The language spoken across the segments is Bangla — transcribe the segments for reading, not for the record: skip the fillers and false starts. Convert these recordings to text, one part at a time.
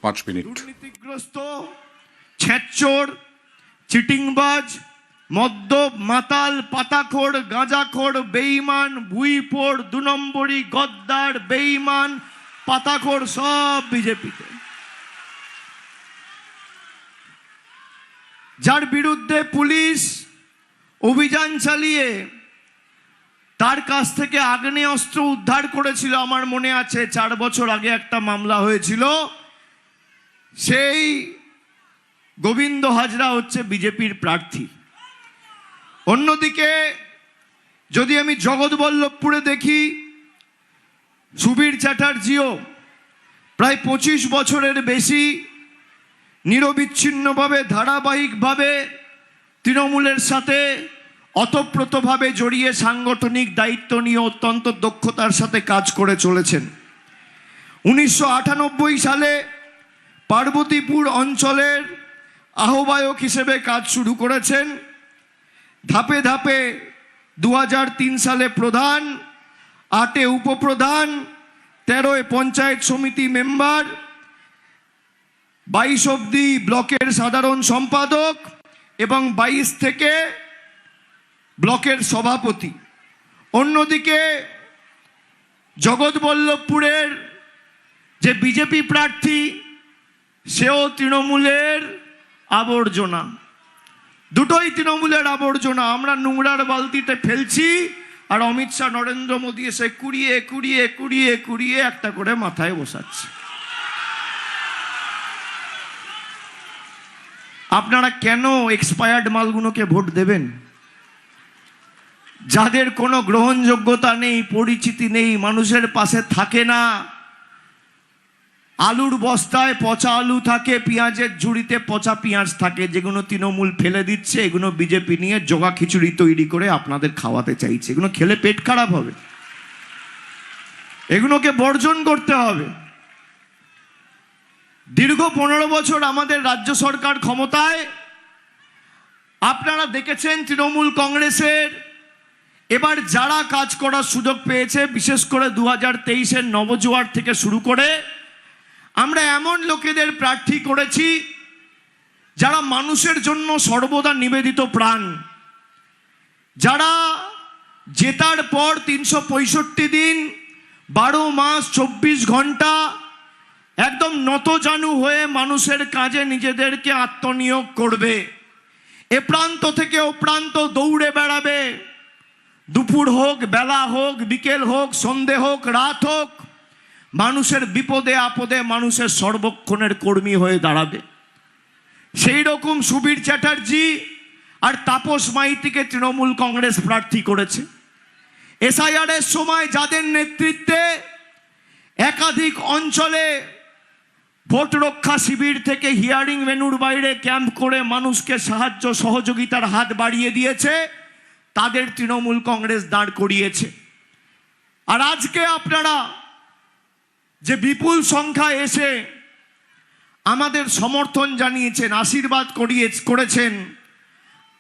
5 মিনিট। দুর্নীতিগ্রস্ত, ছেঁচোর, চিটিংবাজ, মদ্যপ, মাতাল, পাতাখোর, গাঁজাখোর, বেঈমান, ভুইপোর, 2 নম্বরী, গদ্দার, বেঈমান, পাতাখোর সব বিজেপিতে। যার বিরুদ্ধে পুলিশ অভিযান চালিয়ে তার কাছ থেকে আগ্নেয়াস্ত্র উদ্ধার করেছিল, আমার মনে আছে 4 বছর আগে একটা মামলা হয়েছিল, সেই গোবিন্দ হাজরা হচ্ছে বিজেপির প্রার্থী। অন্যদিকে যদি আমি জগৎবল্লভপুরে দেখি, সুবীর চ্যাটার্জিও প্রায় 25 বছরের বেশি নিরবিচ্ছিন্নভাবে ধারাবাহিকভাবে তৃণমূলের সাথে অতপ্রতভাবে জড়িয়ে সাংগঠনিক দায়িত্ব নিয়ে অত্যন্ত দক্ষতার সাথে কাজ করে চলেছেন। 1998 সালে পার্বতীপুর অঞ্চলের আহ্বায়ক হিসেবে কাজ শুরু করেছেন। ধাপে ধাপে 2003 সালে প্রধান, 8 উপপ্রধান, 13 পঞ্চায়েত সমিতি মেম্বার, 22 অবধি ব্লকের সাধারণ সম্পাদক এবং 22 থেকে ব্লকের সভাপতি। অন্যদিকে জগৎবল্লভপুরের যে বিজেপি প্রার্থী, সেও তৃণমূলের আবর্জনা, দুটোই তৃণমূলের আবর্জনা। আমরা নোংরার বালতিতে ফেলছি আর অমিত শাহ, নরেন্দ্র মোদী এসে কুড়িয়ে কুড়িয়ে কুড়িয়ে কুড়িয়ে একটা করে মাথায় বসাচ্ছে। আপনারা কেন এক্সপায়ার্ড মালগুলোকে ভোট দেবেন? যাদের কোনো গ্রহণযোগ্যতা নেই, পরিচিতি নেই, মানুষের পাশে থাকে না। আলুর বস্তায় পচা আলু থাকে, পেঁয়াজের ঝুড়িতে পচা পেঁয়াজ থাকে, যেগুলো তৃণমূল ফেলে দিচ্ছে, এগুলো বিজেপি নিয়ে জগা খিচুড়ি তৈরি করে আপনাদের খাওয়াতে চাইছে। এগুলো খেলে পেট খারাপ হবে, এগুলোকে বর্জন করতে হবে। দীর্ঘ 15 বছর আমাদের রাজ্য সরকার ক্ষমতায়, আপনারা দেখেছেন তৃণমূল কংগ্রেসের এবার যারা কাজ করার সুযোগ পেয়েছে, বিশেষ করে 2023-এর নবজোয়ার থেকে শুরু করে আমরা এমন লোকেদের প্রার্থী করেছি যারা মানুষের জন্য সর্বদা নিবেদিত প্রাণ, যারা জেতার পর 365 দিন 12 মাস 24 ঘন্টা একদম নতজানু হয়ে মানুষের কাজে নিজেদেরকে আত্মনিয়োগ করবে। এ প্রান্ত থেকে ও প্রান্ত দৌড়ে বেড়াবে, দুপুর হোক, বেলা হোক, বিকেল হোক, সন্ধে হোক, রাত হোক, মানুষের বিপদে আপদে মানুষের সর্বক্ষণের কর্মী হয়ে দাঁড়াবে। সেই রকম সুবীর চ্যাটার্জি আর তাপস মাইতিকে তৃণমূল কংগ্রেস প্রার্থী করেছে। এসআইআর এর সময় যাদের নেতৃত্বে একাধিক অঞ্চলে ভোট রক্ষা শিবির থেকে হিয়ারিং ভেন্যুর বাইরে ক্যাম্প করে মানুষকে সাহায্য সহযোগিতার হাত বাড়িয়ে দিয়েছে, তাদের তৃণমূল কংগ্রেস দাঁড় করিয়েছে। আর আজকে আপনারা যে বিপুল সংখ্যা এসে আমাদের সমর্থন জানিয়েছেন, আশীর্বাদ করেছেন,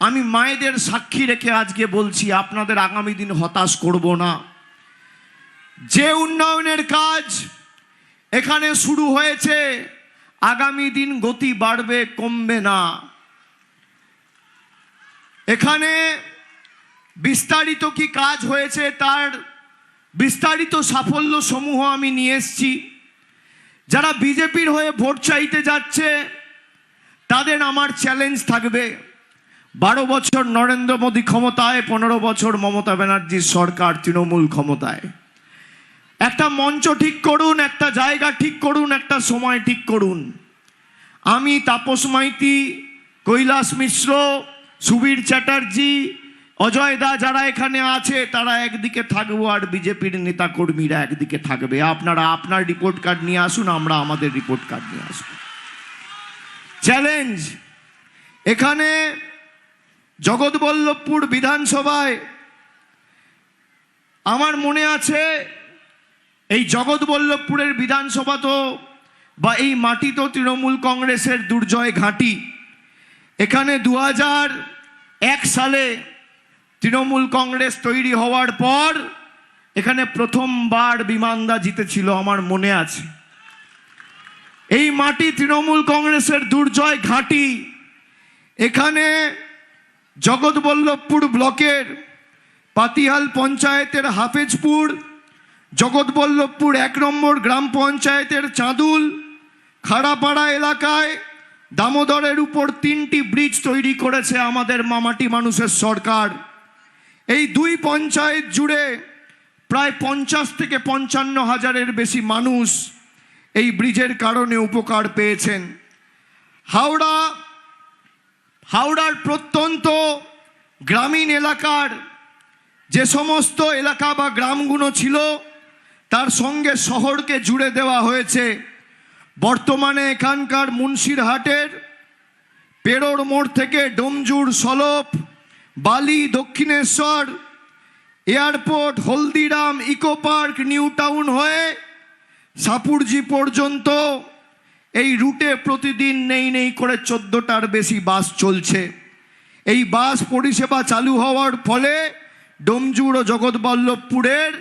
আমি মায়েদের সাক্ষী রেখে আজকে বলছি, আপনাদের আগামী দিন হতাশ করব না। যে উন্নয়নের কাজ এখানে শুরু হয়েছে, আগামী দিন গতি বাড়বে, কমবে না। এখানে বিস্তারিত কি কাজ হয়েছে তার বিস্তারিত সাফল্য সমূহ আমি নিয়ে এসেছি। যারা বিজেপির হয়ে ভোট চাইতে যাচ্ছে তাদের আমার চ্যালেঞ্জ থাকবে, 12 বছর নরেন্দ্র মোদী ক্ষমতায়, 15 বছর মমতা ব্যানার্জির সরকার তৃণমূল ক্ষমতায়। একটা মঞ্চ ঠিক করুন, একটা জায়গা ঠিক করুন, একটা সময় ঠিক করুন। আমি, তাপস মাইতি, কৈলাস মিশ্র, সুবীর চ্যাটার্জি, অজয় দা যারা এখানে আছে তারা একদিকে থাকবো আর বিজেপির নেতা কর্মীরা একদিকে থাকবে। আপনারা আপনার রিপোর্ট কার্ড নিয়ে আসুন, আমরা আমাদের রিপোর্ট কার্ড নিয়ে আসবো। চ্যালেঞ্জ এখানে জগৎবল্লভপুর বিধানসভায় আমার মনে আছে, এই জগৎবল্লভপুরের বিধানসভা তো বা এই মাটি তো তৃণমূল কংগ্রেসের দুর্জয় ঘাঁটি। এখানে 2001 সালে তৃণমূল কংগ্রেস তৈরি হওয়ার পর এখানে প্রথমবার বিমানদা জিতেছিল, আমার মনে আছে। এই মাটি তৃণমূল কংগ্রেসের দুর্জয় ঘাঁটি। এখানে জগৎবল্লভপুর ব্লকের পাতিহাল পঞ্চায়েতের হাফেজপুর, জগৎবল্লভপুর 1 নম্বর গ্রাম পঞ্চায়েতের চাঁদুল, খাড়াপাড়া এলাকায় দামোদরের উপর 3টি ব্রিজ তৈরি করেছে আমাদের মামাটি মানুষের সরকার। এই 2 পঞ্চায়েত জুড়ে প্রায় 50 থেকে 55 হাজারের বেশি মানুষ এই ব্রিজের কারণে উপকার পেয়েছেন। হাওড়ার প্রত্যন্ত গ্রামীণ এলাকার যে সমস্ত এলাকা বা গ্রামগুলো ছিল তার সঙ্গে শহরকে জুড়ে দেওয়া হয়েছে। বর্তমানে এখানকার মুন্সিরহাটের পেরোর মোড় থেকে Domjur, Salap, Bally, Dakshineswar, airport, Haldiram, eco park, new town হয়ে সাপুরজি পর্যন্ত এই রুটে প্রতিদিন নেই করে 14টার বেশি বাস চলছে। এই বাস পরিষেবা চালু হওয়ার ফলে ডোমজুর ও জগৎবল্লভপুরের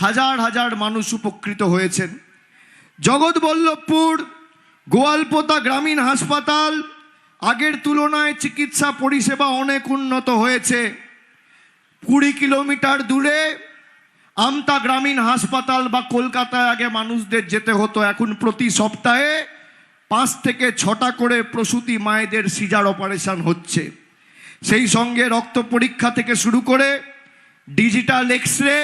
হাজার হাজার মানুষ উপকৃত হয়েছেন। জগৎবল্লভপুর গোয়ালপোতা গ্রামীণ হাসপাতাল আগের তুলনায় চিকিৎসা পরিষেবা অনেক উন্নত হয়েছে। 20 কিলোমিটার দূরে আমতা গ্রামীণ হাসপাতাল বা কলকাতায় আগে মানুষদের যেতে হতো, এখন প্রতি সপ্তাহে 5 থেকে 6টা করে প্রসূতি মায়েদের সিজার অপারেশন হচ্ছে। সেই সঙ্গে রক্ত পরীক্ষা থেকে শুরু করে ডিজিটাল এক্সরে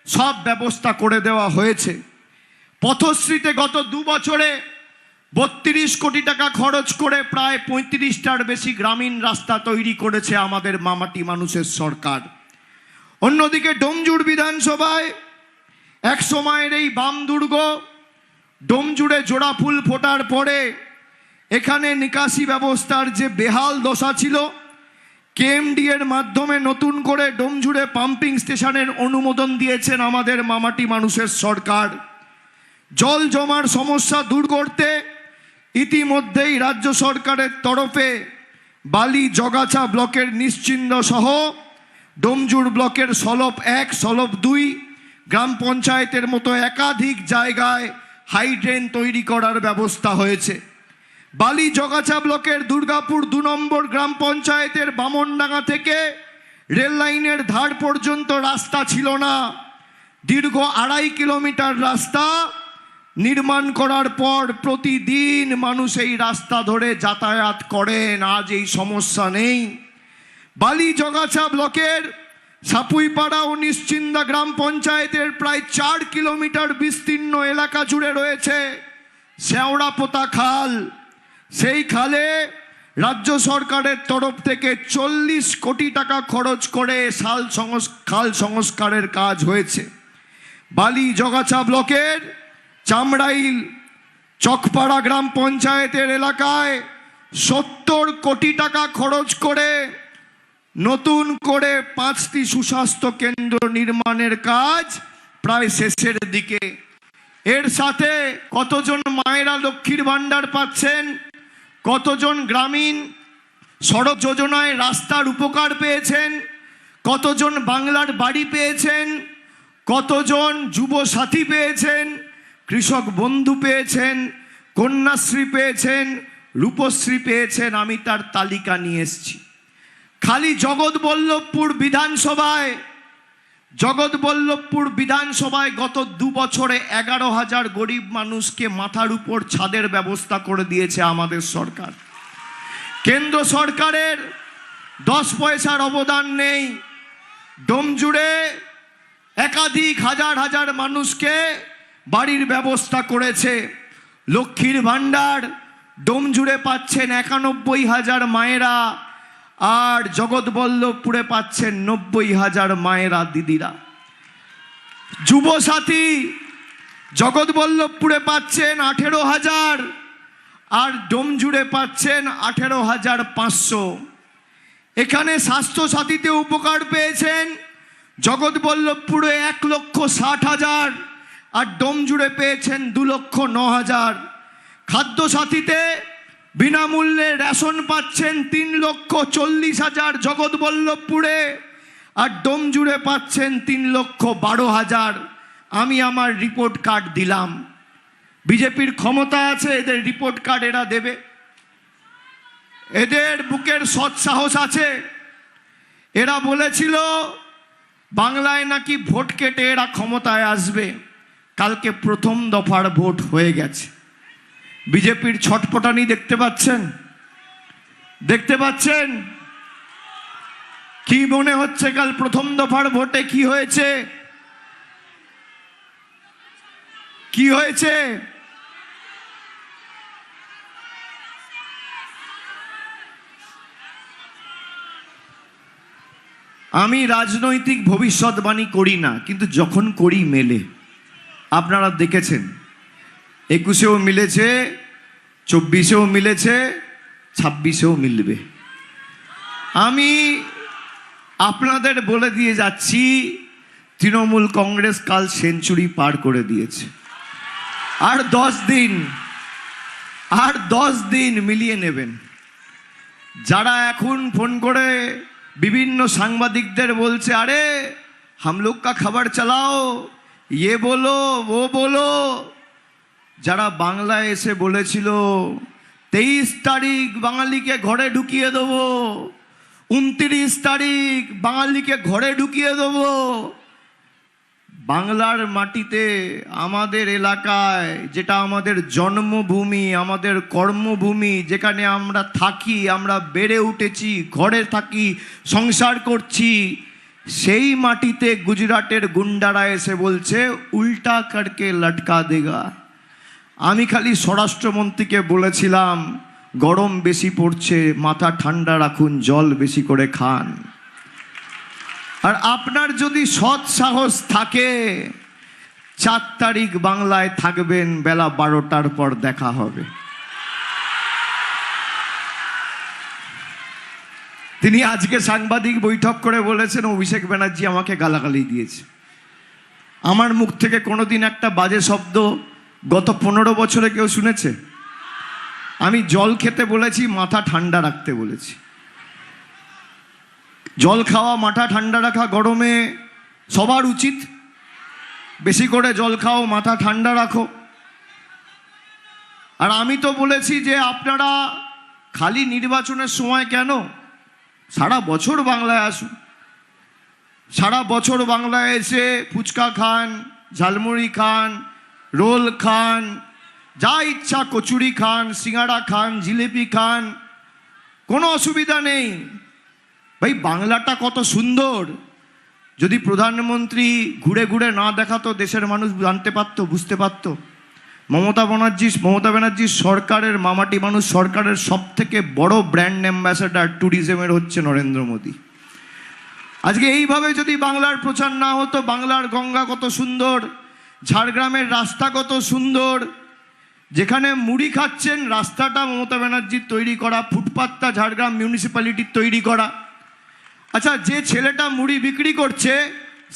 সব ব্যবস্থা করে দেওয়া হয়েছে। পথশ্রীতে গত 2 বছরে 32 কোটি টাকা খরচ করে প্রায় 35টার বেশি গ্রামীণ রাস্তা তৈরি করেছে আমাদের মামাটি মানুষের সরকার। অন্যদিকে ডোমজুর বিধানসভায় এক সময়ের এই বাম দুর্গ ডোমজুড়ে জোড়া ফুল ফোটার পরে এখানে নিকাশি ব্যবস্থার যে বেহাল দশা ছিল, কেএমডি এর মাধ্যমে নতুন করে ডোমজুড়ে পাম্পিং স্টেশনের অনুমোদন দিয়েছেন আমাদের মামাটি মানুষের সরকার। জল জমার সমস্যা দূর করতে ইতিমধ্যেই রাজ্য সরকারের তরফে বালি জগাছা ব্লকের নিশ্চিন্দ সহ ডোমজুর ব্লকের সলপ 1, সলপ 2 গ্রাম পঞ্চায়েতের মতো একাধিক জায়গায় হাইড্রেন তৈরি করার ব্যবস্থা হয়েছে। বালি জগাছা ব্লকের দুর্গাপুর 2 নম্বর গ্রাম পঞ্চায়েতের বামনডাঙ্গা থেকে রেল লাইনের ধার পর্যন্ত রাস্তা ছিল না। দীর্ঘ 2.5 কিলোমিটার রাস্তা নির্মাণ করার পর প্রতিদিন মানুষ এই রাস্তা ধরে যাতায়াত করেন। আজ এই সমস্যা নেই। বালি জগাছা ব্লকের সাপুইপাড়া ও নিশ্চিন্দা গ্রাম পঞ্চায়েতের প্রায় 4 কিলোমিটার বিস্তীর্ণ এলাকা জুড়ে রয়েছে শেওড়াপোতা খাল। সেই খালে রাজ্য সরকারের তরফ থেকে 40 কোটি টাকা খরচ করে খাল সংস্কারের কাজ হয়েছে। বালি জগাছা ব্লকের চামড়াইল চকপাড়া গ্রাম পঞ্চায়েতের এলাকায় 70 কোটি টাকা খরচ করে নতুন করে 5টি সুস্বাস্থ্য কেন্দ্র নির্মাণের কাজ প্রায় শেষের দিকে। এর সাথে কতজন মায়েরা লক্ষ্মীর ভাণ্ডার পাচ্ছেন, কতজন গ্রামীণ সড়ক যোজনায় রাস্তার উপকার পেয়েছেন, কতজন বাংলার বাড়ি পেয়েছেন, কতজন যুব সাথী পেয়েছেন, কৃষক বন্ধু পেয়েছেন, কন্যাশ্রী পেয়েছেন, রূপশ্রী পেয়েছেন, আমি তার তালিকা নিয়ে এসেছি। খালি জগৎবল্লভপুর বিধানসভায় গত 2 বছরে 11,000 গরিব মানুষকে মাথার উপর ছাদের ব্যবস্থা করে দিয়েছে আমাদের সরকার। কেন্দ্র সরকারের 10 পয়সার অবদান নেই। ডোমজুড়ে একাধিক হাজার মানুষকে বাড়ির ব্যবস্থা করেছে। লক্ষ্মীর ভাণ্ডার ডোমজুড়ে পাচ্ছেন 91,000 মায়েরা, আর জগৎবল্লভপুরে পাচ্ছেন 90,000 মায়েরা দিদিরা। যুবসাথী জগৎবল্লভপুরে পাচ্ছেন 18,000 আর ডোমজুড়ে পাচ্ছেন 18,500। এখানে স্বাস্থ্যসাথীতে উপকার পেয়েছেন জগৎবল্লভপুরে 1,60,000 আর ডোমজুড়ে পেয়েছেন 2,09,000। খাদ্যসাথীতে বিনামূল্যে রেশন পাচ্ছেন 3,40,000 জগৎবল্লভপুরে, আর ডোমজুড়ে পাচ্ছেন 3,12,000। আমি আমার রিপোর্ট কার্ড দিলাম। বিজেপির ক্ষমতা আছে, এদের রিপোর্ট কার্ড এরা দেবে, এদের বুকের সৎ সাহস আছে। এরা বলেছিল বাংলায় নাকি ভোট কেটে এরা ক্ষমতায় আসবে। কালকে প্রথম দফার ভোট হয়ে গেছে। বিজেপির ছটপটানি দেখতে পাচ্ছেন? দেখতে পাচ্ছেন? কি মনে হচ্ছে কাল প্রথম দফার ভোটে কি হয়েছে? কি হয়েছে? আমি রাজনৈতিক ভবিষ্যৎবাণী করি না, কিন্তু যখন করি মেলে। আপনারা দেখেছেন 21-এও মিলেছে, 24-এও মিলেছে, 26-এও মিলবে। আমি আপনাদের বলে দিয়ে যাচ্ছি, তৃণমূল কংগ্রেস কাল সেঞ্চুরি পার করে দিয়েছে। আর 10 দিন মিলিয়ে নেবেন। যারা এখন ফোন করে বিভিন্ন সাংবাদিকদের বলছে আরে হাম লোগ কা খবর চালাও, ये बोलो वो बोलो, যারা বাংলায় এসে বলেছিল 23 তারিখ বাঙালিকে ঘরে ঢুকিয়ে দেবো, 29 তারিখ বাঙালিকে ঘরে ঢুকিয়ে দেবো, বাংলার মাটিতে আমাদের এলাকায়, যেটা আমাদের জন্মভূমি, আমাদের কর্মভূমি, যেখানে আমরা থাকি, আমরা বেড়ে উঠেছি, ঘরে থাকি, সংসার করছি, সেই মাটিতে গুজরাটের গুন্ডারা এসে বলছে উল্টা করকে লটকা দেগা। আমি খালি স্বরাষ্ট্রমন্ত্রীকে বলেছিলাম গরম বেশি পড়ছে, মাথা ঠান্ডা রাখুন, জল বেশি করে খান। আর আপনার যদি সৎ সাহস থাকে 4 তারিখ বাংলায় থাকবেন, বেলা 12টার পর দেখা হবে। তিনি আজকে সাংবাদিক বৈঠক করে বলেছেন অভিষেক ব্যানার্জি আমাকে গালাগালি দিয়েছে। আমার মুখ থেকে কোনোদিন একটা বাজে শব্দ গত 15 বছরে কেউ শুনেছে? আমি জল খেতে বলেছি, মাথা ঠান্ডা রাখতে বলেছি। জল খাওয়া, মাথা ঠান্ডা রাখা গরমে সবার উচিত। বেশি করে জল খাও, মাথা ঠান্ডা রাখো। আর আমি তো বলেছি যে আপনারা খালি নির্বাচনের সময় কেন, সারা বছর বাংলায় আসুন। সারা বছর বাংলায় এসে ফুচকা খান, ঝালমুড়ি খান, রোল খান, যা ইচ্ছা কচুরি খান, সিঙ্গাড়া খান, জিলিপি খান, কোনো অসুবিধা নেই। ভাই বাংলাটা কত সুন্দর। যদি প্রধানমন্ত্রী ঘুরে ঘুরে না দেখাতো, দেশের মানুষ জানতে পারতো, বুঝতে পারতো। মমতা ব্যানার্জির সরকারের মামাটি মানুষ, সরকারের সব থেকে বড় ব্র্যান্ড অ্যাম্বাসেডার ট্যুরিজমের হচ্ছে নরেন্দ্র মোদী। আজকে এইভাবে যদি বাংলার প্রচার না হতো, বাংলার গঙ্গা কত সুন্দর, ঝাড়গ্রামের রাস্তা কত সুন্দর, যেখানে মুড়ি খাচ্ছেন রাস্তাটা মমতা ব্যানার্জির তৈরি করা, ফুটপাতটা ঝাড়গ্রাম মিউনিসিপ্যালিটির তৈরি করা। আচ্ছা, যে ছেলেটা মুড়ি বিক্রি করছে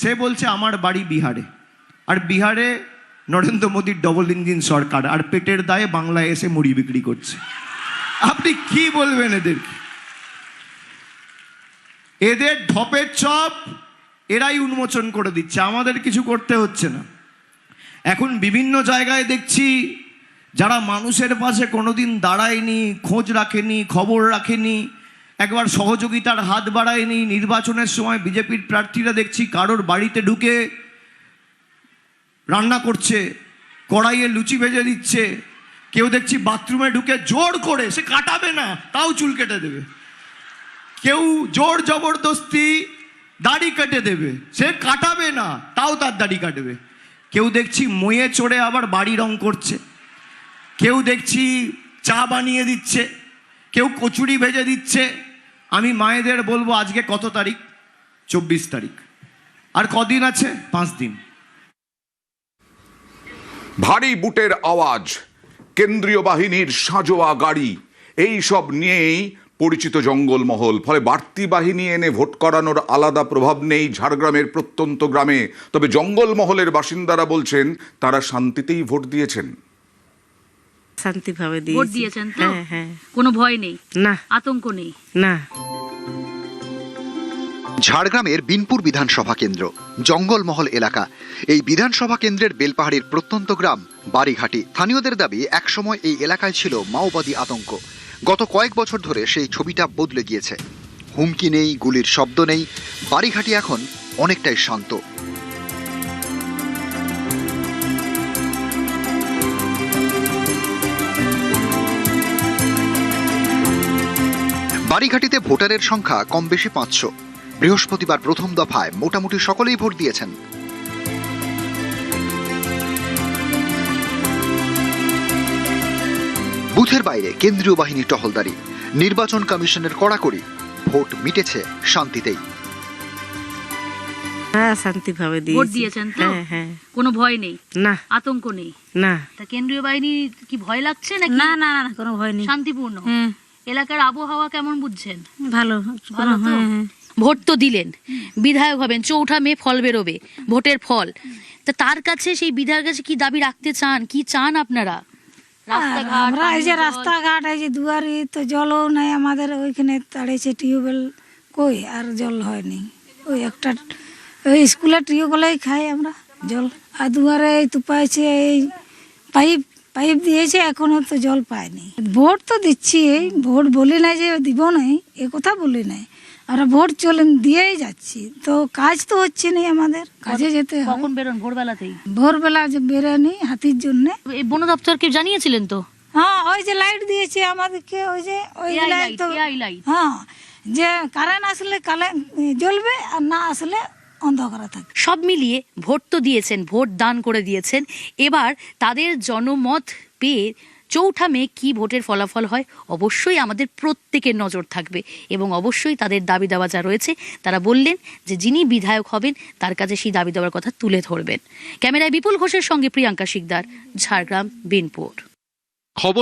সে বলছে আমার বাড়ি বিহারে, আর বিহারে নরেন্দ্র মোদীর ডবল ইঞ্জিন সরকার, আর পেটের দায়ে বাংলায় এসে মুড়ি বিক্রি করছে। আপনি কি বলবেন এদেরকে? এদের ঢপের চপ এরাই উন্মোচন করে দিচ্ছে, আমাদের কিছু করতে হচ্ছে না। এখন বিভিন্ন জায়গায় দেখছি যারা মানুষের পাশে কোনোদিন দাঁড়ায়নি, খোঁজ রাখেনি, খবর রাখেনি, একবার সহযোগিতার হাত বাড়ায়নি, নির্বাচনের সময় বিজেপির প্রার্থীরা দেখছি কারোর বাড়িতে ঢুকে রান্না করছে, কড়াইয়ে লুচি ভেজে দিচ্ছে। কেউ দেখছি বাথরুমে ঢুকে জোর করে, সে কাটাবে না তাও চুল কেটে দেবে। কেউ জোর জবরদস্তি দাড়ি কেটে দেবে, সে কাটাবে না তাও তার দাড়ি কাটবে। কেউ দেখছি মইয়ে চড়ে আবার বাড়ি রং করছে, কেউ দেখছি চা বানিয়ে দিচ্ছে, কেউ কচুরি ভেজে দিচ্ছে। আমি মায়েদের বলবো আজকে কত তারিখ? 24 তারিখ। আর কদিন আছে? 5 দিন। ভারী বুটের আওয়াজ, কেন্দ্রীয় বাহিনীর সাঁজোয়া গাড়ি, এই সব নিয়েই পরিচিত জঙ্গলমহল। ফলে বাড়তি বাহিনী এনে ভোট করানোর আলাদা প্রভাব নেই ঝাড়গ্রামের প্রত্যন্ত গ্রামে। তবে জঙ্গলমহলের বাসিন্দারা বলছেন তারা শান্তিতেই ভোট দিয়েছেন। শান্তিভাবে ভোট দিয়েছেন তো? হ্যাঁ। কোনো ভয় নেই, না আতঙ্ক নেই, না। ঝাড়গ্রামের বিনপুর বিধানসভা কেন্দ্র জঙ্গলমহল এলাকা। এই বিধানসভা কেন্দ্রের বেলপাহাড়ির প্রত্যন্ত গ্রাম বাড়িঘাটি স্থানীয়দের দাবি একসময় এই এলাকায় ছিল মাওবাদী আতঙ্ক। গত কয়েক বছর ধরে সেই ছবিটা বদলে গিয়েছে। হুমকি নেই, গুলির শব্দ নেই, বাড়িঘাটি এখন অনেকটাই শান্ত। বাড়িঘাটিতে ভোটারের সংখ্যা কম বেশি 500। বৃহস্পতিবার প্রথম দফায় মোটামুটি সকলেই ভোট দিয়েছেন। বুথের বাইরে কেন্দ্রীয় বাহিনীর টহলদারি, নির্বাচন কমিশনের কড়াকড়ি। ভোট মিটেছে শান্তিতেই। হ্যাঁ, শান্তিভাবে ভোট দিয়েছেন তো? হ্যাঁ হ্যাঁ। কোনো ভয় নেই, না আতঙ্ক নেই। না তা কেন্দ্রীয় বাহিনী কি ভয় লাগছে নাকি? না না না কোনো ভয় নেই। শান্তিপূর্ণ। হ্যাঁ এলাকার আবহাওয়া কেমন বুঝছেন? ভালো ভালো তো? হ্যাঁ, হ্যাঁ। ভোট তো দিলেন, বিধায়ক হবেন, 4 মে ফল বেরোবে, ভোটের ফল। তা তার কাছে, সেই বিধায়কের কাছে কি দাবি রাখতে চান? কি চান আপনারা? রাস্তাঘাট, আমরা এই যে পানীয় জল? রাস্তাঘাট, এই যে দুয়ারি তো জলও নাই আমাদের ওইখানে, তাড়িয়েছে টিউবওয়েল কই, আর জল হয়নি। ওই একটা ওই স্কুলের টিউবওয়েলেই খাই আমরা জল। আর দুয়ারে এই তো পাইছে, এই পাইপ পাইপ দিয়েছে, এখনো তো জল পাইনি। ভোট তো দিচ্ছি, ভোট বলি নাই যে দিব নাই, এ কথা বলি নাই। আমরা ভোট দিয়েই যাচ্ছি, তো কাজ তো হচ্ছে না, আমাদের কাজে যেতে হয়। কখন বেরোন? ভোরবেলাতেই? ভোরবেলা যে বেরোনি হাতির জন্যে। এই বন দপ্তরকে জানিয়েছিলেন তো? হ্যাঁ, ওই যে লাইট দিয়েছে আমাদেরকে, ওই যে ওই AI লাইট তো, light, AI light। হ্যাঁ, যে কারেন্ট আসলে জ্বলবে, আর না আসলে অন্ধকার থাকবে। সব মিলিয়ে ভোট তো দিয়েছেন, ভোট দান করে দিয়েছেন। এবার তাদের জনমত পেয়ে 4 মে কি ভোটের ফলাফল হয় অবশ্যই আমাদের প্রত্যেকের নজর থাকবে, এবং অবশ্যই তাদের দাবি দাওয়া যা রয়েছে তারা বললেন যে যিনি বিধায়ক হবেন তার কাছে সেই দাবি দাওয়ার কথা তুলে ধরবেন। ক্যামেরায় বিপুল ঘোষের সঙ্গে প্রিয়াঙ্কা শিকদার, ঝাড়গ্রাম, বিনপুর। খবর